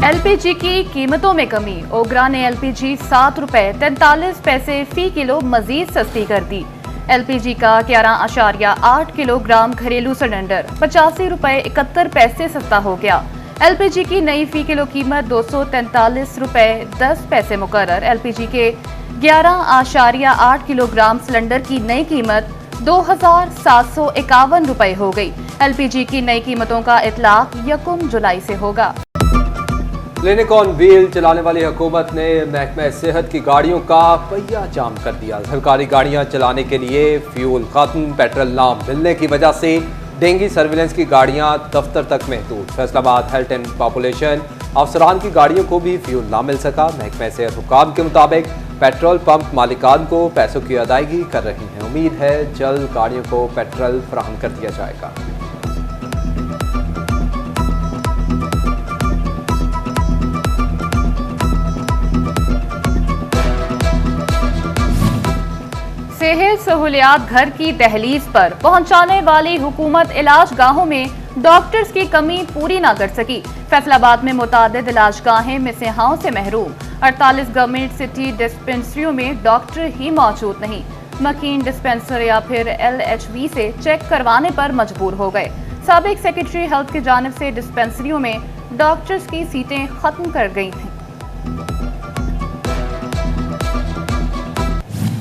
LPG की कीमतों में कमी। ओगरा ने एलपीजी 7 रुपए 43 पैसे फी किलो मजीद सस्ती कर दी। एलपीजी का 11.8 किलोग्राम घरेलू सिलेंडर 85 रुपए 71 पैसे सस्ता हो गया। एलपीजी की नई फी किलो कीमत 243 रुपए 10 पैसे मुकर्रर। एलपीजी के 11.8 किलोग्राम सिलेंडर की नई कीमत 2,751 रुपए हो गई। एलपीजी की नई कीमतों का इतलाक 1 जुलाई से होगा। क्लिनिक ऑन व्हील चलाने वाली हुकूमत ने महकमा सेहत की गाड़ियों का पहिया जाम कर दिया। सरकारी गाड़ियां चलाने के लिए फ्यूल खत्म, पेट्रोल ना मिलने की वजह से डेंगू सर्विलेंस की गाड़ियां दफ्तर तक महदूद। फैसलाबाद हेल्थ एंड पॉपुलेशन अफसरान की गाड़ियों को भी फ्यूल ना मिल सका। महकमा सेहत हुकाम के मुताबिक पेट्रोल पंप मालिकान को पैसों की अदायगी कर रही हैं। उम्मीद है जल्द गाड़ियों को पेट्रोल फराहम कर दिया जाएगा। सेहत सहूलियात घर की दहलीज पर पहुंचाने वाली हुकूमत इलाज गाहों में डॉक्टर्स की कमी पूरी ना कर सकी। फैसलाबाद में मुतादिद इलाज गाहें मिसहाओं से महरूम। 48 गवर्नमेंट सिटी डिस्पेंसरियों में डॉक्टर ही मौजूद नहीं। मकीन डिस्पेंसर या फिर LHV से चेक करवाने पर मजबूर हो गए। साबिक सेक्रेटरी हेल्थ की जानिब से डिस्पेंसरियों में डॉक्टर्स की सीटें खत्म कर गई थीं।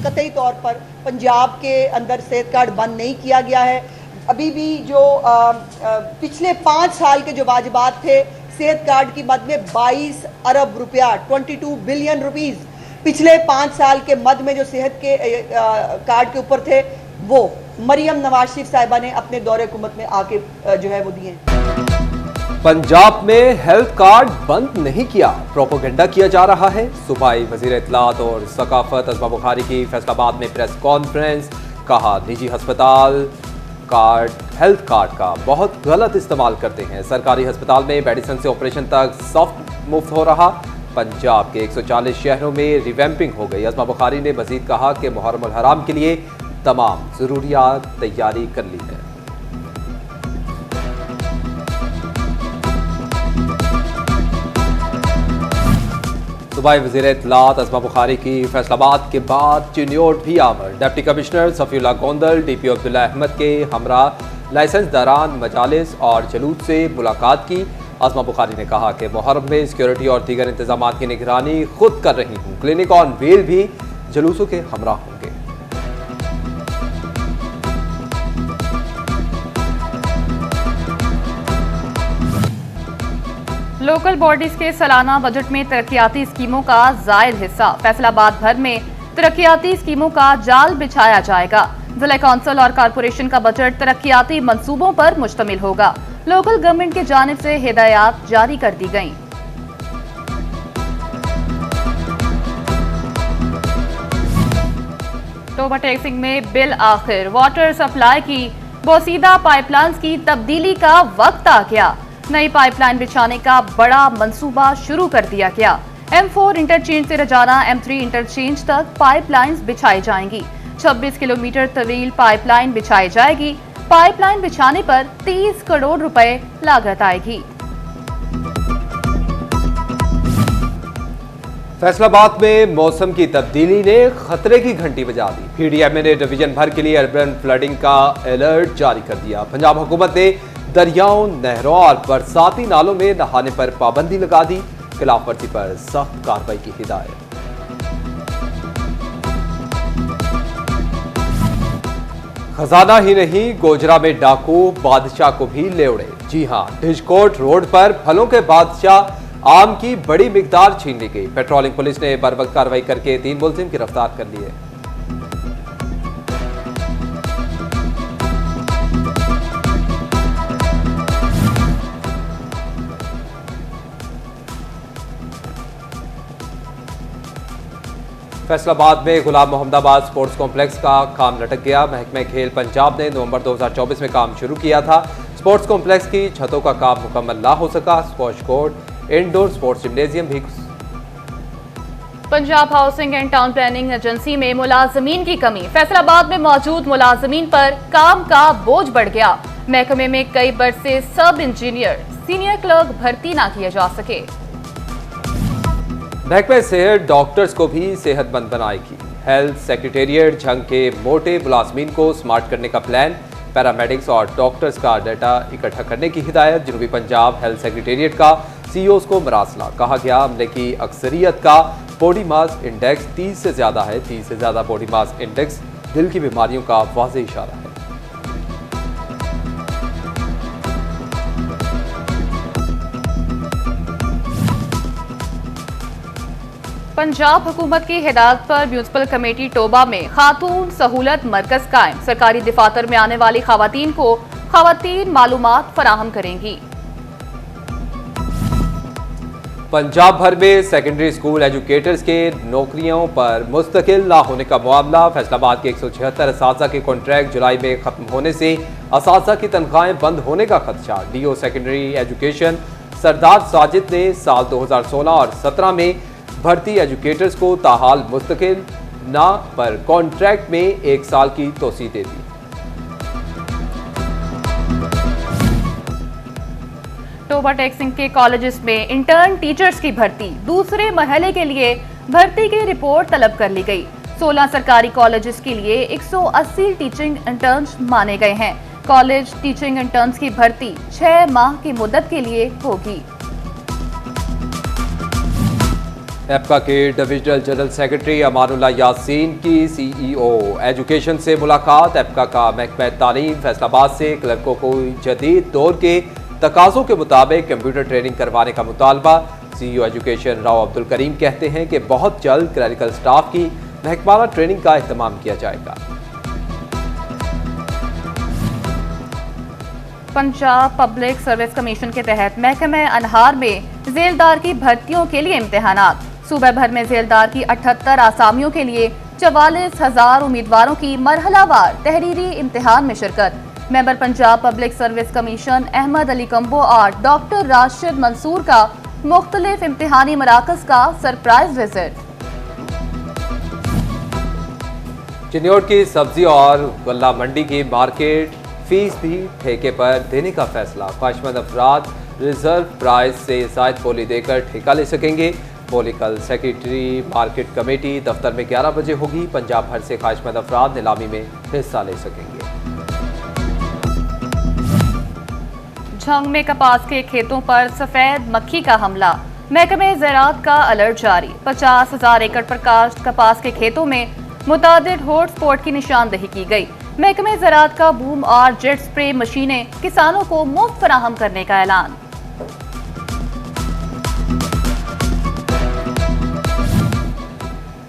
कतई तौर पर पंजाब के अंदर सेहत कार्ड बंद नहीं किया गया है। अभी भी जो पिछले 5 साल के जो वाजिबात थे सेहत कार्ड की मद में 22 अरब रुपया 22 बिलियन रुपीस पिछले 5 साल के मद में जो सेहत के कार्ड के ऊपर थे वो मरियम नवाज शरीफ साहिबा ने अपने दौरे हुकूमत में आके जो है वो दिए। पंजाब में हेल्थ कार्ड बंद नहीं किया, प्रोपोगेंडा किया जा रहा है। सूबाई वजीर इत्तलात और सकाफत अस्मा बुखारी की फैसलाबाद में प्रेस कॉन्फ्रेंस। कहा निजी अस्पताल हेल्थ कार्ड का बहुत गलत इस्तेमाल करते हैं। सरकारी अस्पताल में मेडिसिन से ऑपरेशन तक सॉफ्ट मुफ्त हो रहा। पंजाब के 140 शहरों में रिवैम्पिंग हो गई। अस्मा बुखारी ने मजीद कहा कि मुहर्रम उल हराम के लिए तमाम जरूरियात तैयारी कर ली है। सूबाई वज़ीर इत्तलात अस्मा बुखारी की फैसलाबाद के बाद चिन्योट भी आवर। Deputy commissioner Safiullah Gondal DPO Abdullah Ahmed के हमरा लाइसेंस दारान मजालिस और जलूस से मुलाकात की। अस्मा बुखारी ने कहा कि मुहर्रम में सिक्योरिटी और दीगर इंतजाम की निगरानी खुद कर रही हूँ। क्लिनिक ऑन व्हील भी जलूसों के हमरा होंगे। लोकल बॉडीज के सालाना बजट में तरक्याती स्कीमों का जायद हिस्सा। फैसलाबाद भर में तरक्याती स्कीमों का जाल बिछाया जाएगा। जिला कौंसिल और कारपोरेशन का बजट तरक्याती मंसूबों पर मुश्तमिल होगा। लोकल गवर्नमेंट की जानिब से हिदायत जारी कर दी गईं। टोबा टैक्सिंग में बिल आखिर। वाटर सप्लाई की बोसीदा पाइपलाइंस की तब्दीली का वक्त आ गया। नई पाइपलाइन बिछाने का बड़ा मंसूबा शुरू कर दिया गया। M4 इंटरचेंज से रजाना M3 इंटरचेंज तक पाइपलाइंस बिछाई जाएंगी। 26 किलोमीटर तवील पाइपलाइन बिछाई जाएगी। पाइपलाइन बिछाने पर 30 करोड़ रुपए लागत आएगी। फैसलाबाद में मौसम की तब्दीली ने खतरे की घंटी बजा दी। PDMA ने डिवीजन भर के लिए अर्बन फ्लडिंग का अलर्ट जारी कर दिया। पंजाब हुकूमत ने दरियाओं, नहरों और बरसाती नालों में नहाने पर पाबंदी लगा दी। खिलाफवर्जी पर सख्त कार्रवाई की हिदायत। खजाना ही नहीं, गोजरा में डाकू बादशाह को भी ले उड़े। जी हां, डिजकोट रोड पर फलों के बादशाह आम की बड़ी मिकदार छीन ली गई। पेट्रोलिंग पुलिस ने बरवक्त कार्रवाई करके 3 मुलजिम गिरफ्तार कर लिए। फैसलाबाद में गुलाम मोहम्मदाबाद स्पोर्ट्स कॉम्प्लेक्स का काम लटक गया। महकमे खेल पंजाब ने नवंबर 2024 में काम शुरू किया था। स्पोर्ट्स कॉम्प्लेक्स की छतों का काम मुकम्मल ना हो सका। Squash court, indoor sports gymnasium भी। Punjab housing and town planning agency में मुलाजमीन की कमी। फैसलाबाद में मौजूद मुलाजमीन पर काम का बोझ बढ़ गया। महकमे में कई बरसे सब इंजीनियर, सीनियर क्लर्क भर्ती ना किए जा सके। महकमे सेहत डॉक्टर्स को भी सेहतमंद बनाएगी। हेल्थ सेक्रेटेरिएट झंग के मोटे मुलाजमीन को स्मार्ट करने का प्लान, पैरामेडिक्स और डॉक्टर्स का डाटा इकट्ठा करने की हिदायत। जनूबी पंजाब हेल्थ सेक्रेटेरिएट का सीईओज को मरासला, कहा गया अमले की अक्सरियत का बॉडी मास इंडेक्स 30 से ज्यादा है। 30 से ज्यादा बॉडी मास इंडेक्स दिल की बीमारियों का वाज़ेह इशारा है। पंजाब हुकूमत की हिदायत पर म्यूनिसिपल कमेटी टोबा में खातून सहूलत मरकज कायम। सरकारी दफातर में आने वाली खवातीन को खवातीन मालूमात फराहम करेंगी। पंजाब भर में सेकेंडरी स्कूल एजुकेटर्स के नौकरियों पर मुस्तकिल ना होने का मामला। फैसलाबाद के 176 असातिज़ा के कॉन्ट्रैक्ट जुलाई में खत्म होने से असातिज़ा की तनख्वाहें बंद होने का खदशा। डीओ सेकेंडरी एजुकेशन सरदार साजिद ने साल 2016 और 17 में भर्ती एजुकेटर्स को ताहाल मुस्तकिल ना पर कॉन्ट्रैक्ट में 1 साल की तोसी दे दी। टोबा टेक्सिंग के कॉलेजेस में इंटर्न टीचर्स की भर्ती, दूसरे मरहले के लिए भर्ती की रिपोर्ट तलब कर ली गई। 16 सरकारी कॉलेजेस के लिए 180 टीचिंग इंटर्न्स माने गए हैं। कॉलेज टीचिंग इंटर्न्स की भर्ती 6 माह की मुद्दत के लिए होगी। एप्का के divisional general secretary Amanullah Yasin की सीईओ एजुकेशन से मुलाकात। एप्का का महकमा तालीम फैसलाबाद से क्लर्कों को जदीद दौर के तकाज़ों के मुताबिक कंप्यूटर ट्रेनिंग करवाने का मुतालबा। सीईओ एजुकेशन राव अब्दुल करीम कहते हैं कि बहुत जल्द क्लरिकल स्टाफ की महकमाना ट्रेनिंग का एहतमाम किया जाएगा। पंजाब पब्लिक सर्विस कमीशन के तहत महकमे अनहार में जेलदार की भर्तियों के लिए इम्तिहानात। सूबे भर में जेलदार की 78 आसामियों के लिए 44,000 उम्मीदवारों की मरहलावार तहरीरी इम्तिहान में शिरकत। Member Punjab public service commission Ahmad Ali Kamboh और डॉक्टर राशिद मंसूर का मुख्तलिफ इम्तिहानी मराकज का सरप्राइज विजिट। चिन्योट की सब्जी और गल्ला मंडी की मार्केट फीस भी ठेके पर देने का फैसला। ख्वाहिशमंद अफराद रिजर्व प्राइस से जायद बोली देकर ठेका ले सकेंगे। बोली कल सेक्रेटरी मार्केट कमेटी दफ्तर में 11 बजे होगी। पंजाब भर से ख्वाहिशमंद अफराद नीलामी में हिस्सा ले सकेंगे। झंग में कपास के खेतों पर सफेद मक्खी का हमला, महकमे ज़राअत का अलर्ट जारी। 50,000 एकड़ पर काश्त कपास के खेतों में मुतादिद हॉटस्पॉट की निशानदेही की गई। महकमे ज़राअत का बूम और जेट स्प्रे मशीनें किसानों को मुफ्त फराहम करने का ऐलान।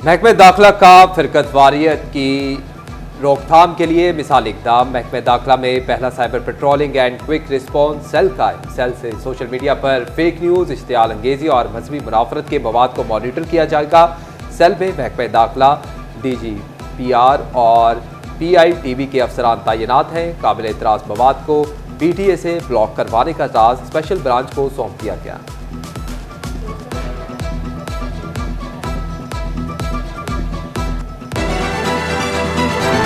महकमे दाखिला का फिरकतवारियत की रोकथाम के लिए मिसाली इक़दाम। महकमे दाखिला में पहला cyber patrolling and quick response cell कायम। सेल से सोशल मीडिया पर फेक न्यूज़, इश्तियाल अंगेजी और मजहबी मुनाफरत के मवाद को मॉनिटर किया जाएगा। सेल में महकमे दाखिला, DGPR और PITB के अफसरान तैनात हैं। काबिल एतराज़ मवाद को PTA से ब्लॉक करवाने का टास्क स्पेशल ब्रांच को सौंप दिया गया।